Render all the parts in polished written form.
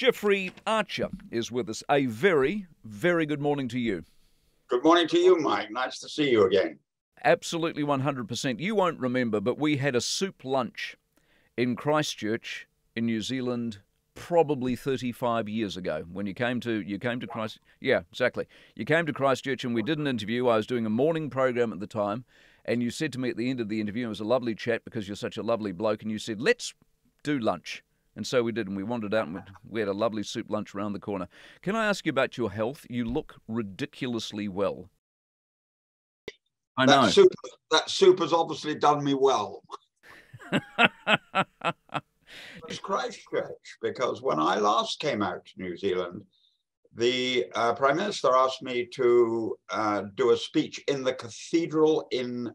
Jeffrey Archer is with us. A very, very good morning to you. Good morning to you, Mike. Nice to see you again. Absolutely 100%. You won't remember, but we had a soup lunch in Christchurch in New Zealand probably 35 years ago when you came to Christ. Yeah, exactly. You came to Christchurch and we did an interview. I was doing a morning program at the time, and you said to me at the end of the interview, it was a lovely chat because you're such a lovely bloke, and you said, let's do lunch. And so we did, and we wandered out and we had a lovely soup lunch around the corner. Can I ask you about your health? You look ridiculously well. I know. That soup has obviously done me well. It's Christchurch, because when I last came out to New Zealand, the Prime Minister asked me to do a speech in the cathedral in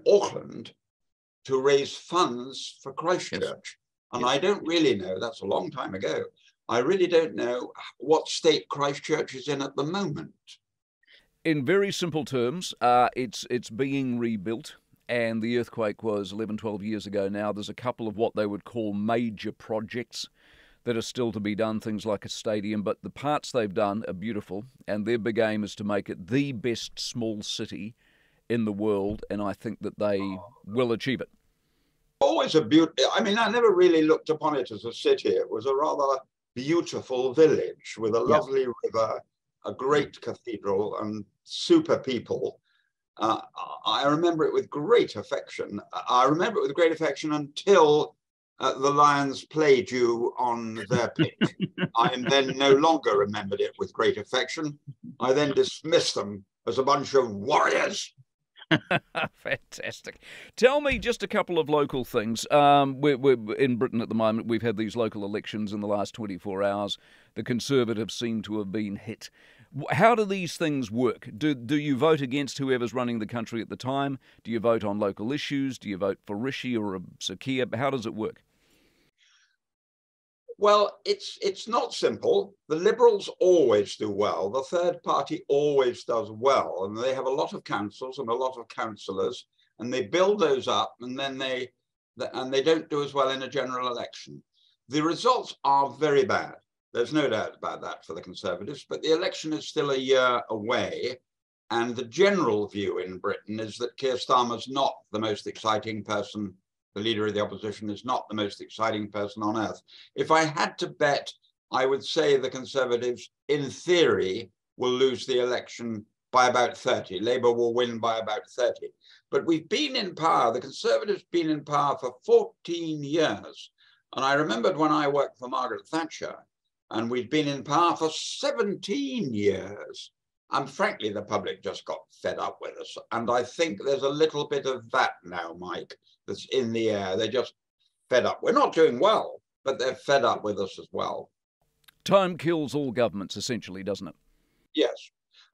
Auckland to raise funds for Christchurch. Yes. And yes. I don't really know, that's a long time ago, I really don't know what state Christchurch is in at the moment. In very simple terms, it's being rebuilt, and the earthquake was 11, 12 years ago now. There's a couple of what they would call major projects that are still to be done, things like a stadium, but the parts they've done are beautiful, and their big aim is to make it the best small city in the world, and I think that they will achieve it. Always a beautiful, I mean, I never really looked upon it as a city. It was a rather beautiful village with a lovely river, a great cathedral, and super people. I remember it with great affection. I remember it with great affection until the Lions played you on their pitch. I then no longer remembered it with great affection. I then dismissed them as a bunch of warriors. Fantastic. Tell me just a couple of local things. We're in Britain at the moment. We've had these local elections in the last 24 hours. The Conservatives seem to have been hit. How do these things work? Do you vote against whoever's running the country at the time? Do you vote on local issues? Do you vote for Rishi or Sakia? How does it work? Well, it's not simple. The Liberals always do well. The third party always does well. And they have a lot of councils and a lot of councillors, and they build those up, and then they don't do as well in a general election. The results are very bad. There's no doubt about that for the Conservatives, but the election is still a year away. And the general view in Britain is that Keir Starmer's not the most exciting person. The leader of the opposition is not the most exciting person on earth. If I had to bet, I would say the Conservatives, in theory, will lose the election by about 30. Labour will win by about 30. But we've been in power, the Conservatives have been in power for 14 years. And I remembered when I worked for Margaret Thatcher, and we'd been in power for 17 years. And frankly, the public just got fed up with us. And I think there's a little bit of that now, Mike, that's in the air. They're just fed up. We're not doing well, but they're fed up with us as well. Time kills all governments, essentially, doesn't it? Yes.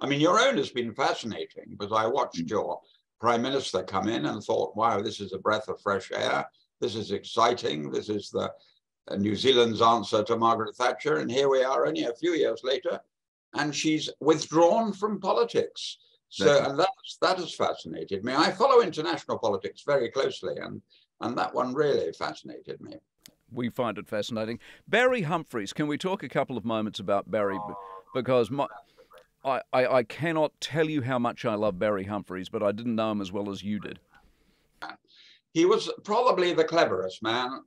I mean, your own has been fascinating, because I watched your Prime Minister come in and thought, wow, this is a breath of fresh air. This is exciting. This is the New Zealand's answer to Margaret Thatcher. And here we are only a few years later, and she's withdrawn from politics. So and that has fascinated me. I follow international politics very closely, and that one really fascinated me. We find it fascinating. Barry Humphries, can we talk a couple of moments about Barry? Because I cannot tell you how much I love Barry Humphries, but I didn't know him as well as you did. He was probably the cleverest man,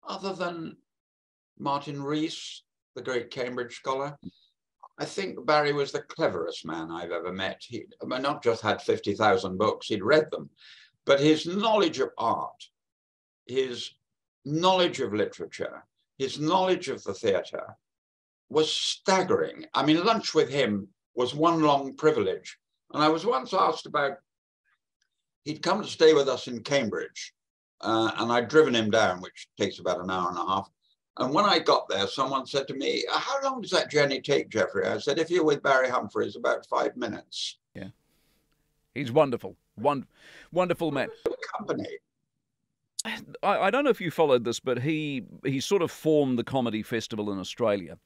other than Martin Rees, the great Cambridge scholar. I think Barry was the cleverest man I've ever met. He not just had 50,000 books, he'd read them, but his knowledge of art, his knowledge of literature, his knowledge of the theatre was staggering. I mean, lunch with him was one long privilege. And I was once asked about, he'd come to stay with us in Cambridge, and I'd driven him down, which takes about an hour and a half. And when I got there, someone said to me, how long does that journey take, Jeffrey? I said, if you're with Barry Humphries, about 5 minutes. Yeah. He's wonderful. Wonderful man. Company. I don't know if you followed this, but he sort of formed the comedy festival in Australia.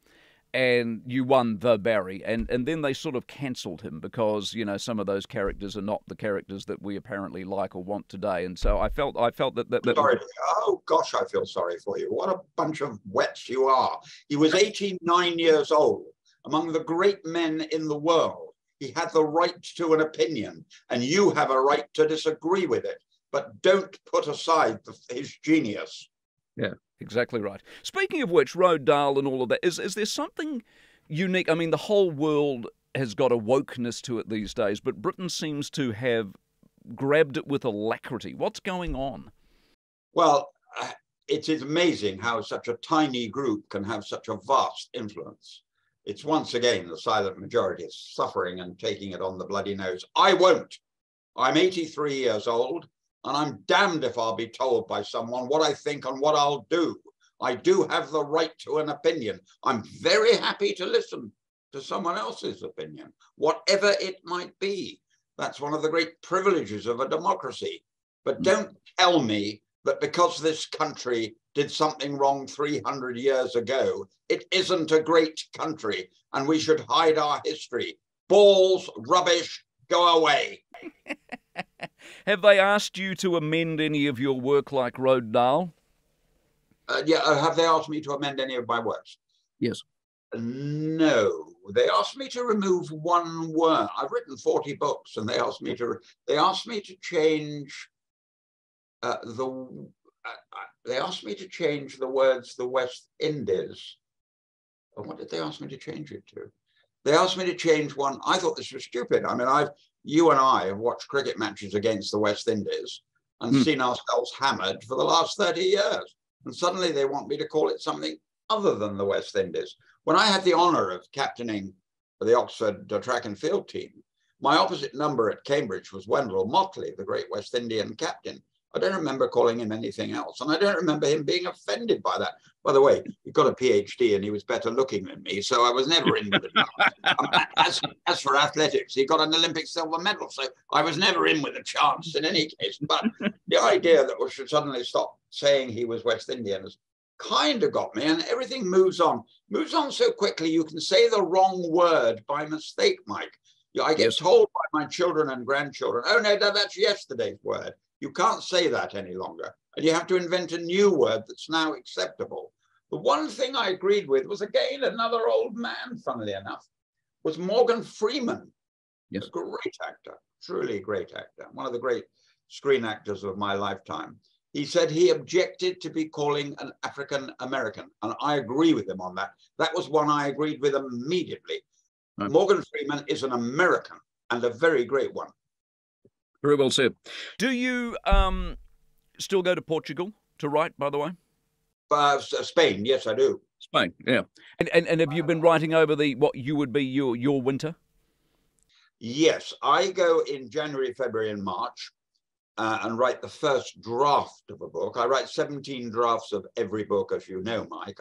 and you won the Barry, and then they sort of cancelled him because, you know, some of those characters are not the characters that we apparently like or want today. And so I felt that Sorry. Oh gosh, I feel sorry for you. What a bunch of wets you are. He was 89 years old, among the great men in the world. He had the right to an opinion, and you have a right to disagree with it. But don't put aside his genius. Yeah, exactly right. Speaking of which, Roald Dahl and all of that, is there something unique? I mean, the whole world has got a wokeness to it these days, but Britain seems to have grabbed it with alacrity. What's going on? Well, it is amazing how such a tiny group can have such a vast influence. It's once again the silent majority is suffering and taking it on the bloody nose. I won't. I'm 83 years old, and I'm damned if I'll be told by someone what I think and what I'll do. I do have the right to an opinion. I'm very happy to listen to someone else's opinion, whatever it might be. That's one of the great privileges of a democracy. But don't tell me that because this country did something wrong 300 years ago, it isn't a great country and we should hide our history. Balls, rubbish, go away. Have they asked you to amend any of your work like Roald Dahl? Have they asked me to amend any of my works? Yes. No, they asked me to remove one word. I've written 40 books, and they asked me to change they asked me to change the words "the West Indies." And what did they ask me to change it to? They asked me to change one. I thought this was stupid. I mean, you and I have watched cricket matches against the West Indies and seen ourselves hammered for the last 30 years. And suddenly they want me to call it something other than the West Indies. When I had the honour of captaining the Oxford track and field team, my opposite number at Cambridge was Wendell Motley, the great West Indian captain. I don't remember calling him anything else. And I don't remember him being offended by that. By the way, he got a PhD and he was better looking than me, so I was never in with the chance. As for athletics, he got an Olympic silver medal, so I was never in with a chance in any case. But the idea that we should suddenly stop saying he was West Indian has kind of got me, and everything moves on so quickly. You can say the wrong word by mistake, Mike. I get told by my children and grandchildren, oh no, that's yesterday's word. You can't say that any longer. And you have to invent a new word that's now acceptable. The one thing I agreed with was, again, another old man, funnily enough, was Morgan Freeman. Yes. A great actor, truly great actor, one of the great screen actors of my lifetime. He said he objected to be calling an African American, and I agree with him on that. That was one I agreed with immediately. Right. Morgan Freeman is an American, and a very great one. Very well said. Do you still go to Portugal to write, by the way? Spain, yes, I do. Spain, yeah. And have you been writing over what you would be your winter? Yes, I go in January, February, and March and write the first draft of a book. I write 17 drafts of every book, as you know, Mike.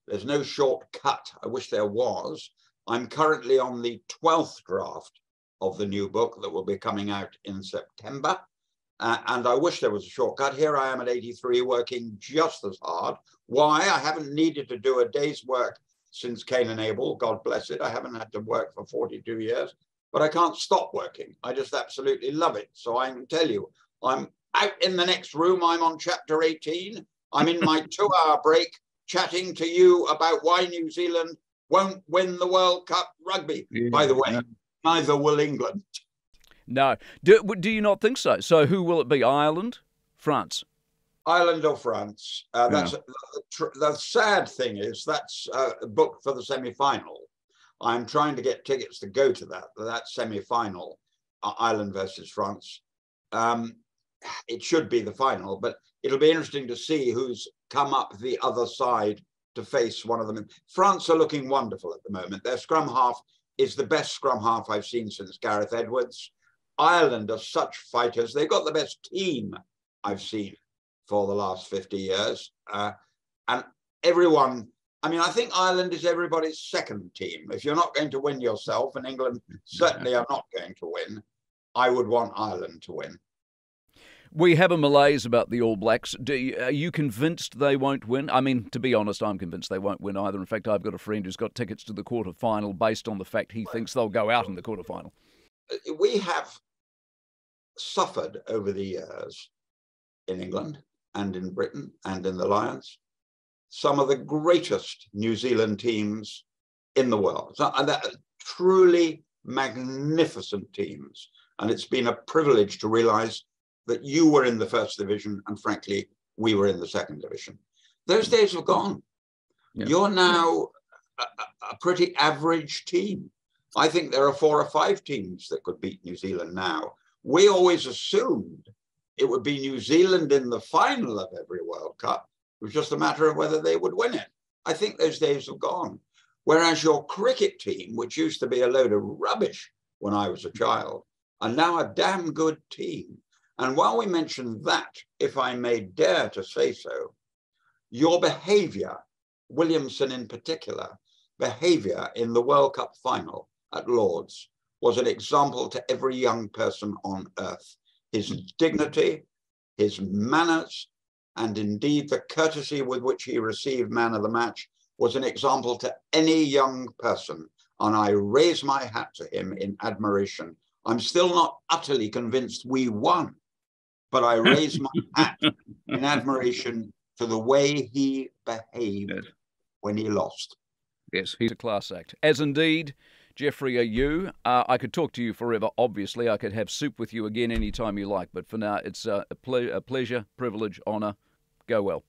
There's no shortcut. I wish there was. I'm currently on the 12th draft of the new book that will be coming out in September. And I wish there was a shortcut. Here I am at 83 working just as hard. Why? I haven't needed to do a day's work since Cain and Abel, God bless it. I haven't had to work for 42 years, but I can't stop working. I just absolutely love it. So I can tell you, I'm out in the next room. I'm on chapter 18. I'm in my 2-hour break chatting to you about why New Zealand won't win the World Cup rugby. Yeah. By the way, neither will England. No. Do you not think so? So who will it be? Ireland? France? Ireland or France. That's the sad thing is that's booked for the semi-final. I'm trying to get tickets to go to that semi-final, Ireland versus France. It should be the final, but it'll be interesting to see who's come up the other side to face one of them. France are looking wonderful at the moment. Their scrum half is the best scrum half I've seen since Gareth Edwards. Ireland are such fighters. They've got the best team I've seen for the last 50 years. And everyone, I mean, I think Ireland is everybody's second team. If you're not going to win yourself, and England certainly are not going to win, I would want Ireland to win. We have a malaise about the All Blacks. Are you convinced they won't win? I mean, to be honest, I'm convinced they won't win either. In fact, I've got a friend who's got tickets to the quarter-final based on the fact he thinks they'll go out in the quarter-final. We have suffered over the years in England and in Britain and in the Lions some of the greatest New Zealand teams in the world. And they're truly magnificent teams. And it's been a privilege to realize that you were in the first division and frankly, we were in the second division. Those days have gone. Yeah. You're now a pretty average team. I think there are 4 or 5 teams that could beat New Zealand now. We always assumed it would be New Zealand in the final of every World Cup. It was just a matter of whether they would win it. I think those days have gone. Whereas your cricket team, which used to be a load of rubbish when I was a child, are now a damn good team. And while we mention that, if I may dare to say so, your behavior, Williamson in particular, behavior in the World Cup final at Lord's was an example to every young person on earth. His dignity, his manners, and indeed the courtesy with which he received man of the match was an example to any young person. And I raise my hat to him in admiration. I'm still not utterly convinced we won, but I raise my hat in admiration for the way he behaved when he lost. Yes, he's a class act. As indeed, Jeffrey, are you? I could talk to you forever, obviously. I could have soup with you again anytime you like. But for now, it's a pleasure, privilege, honour. Go well.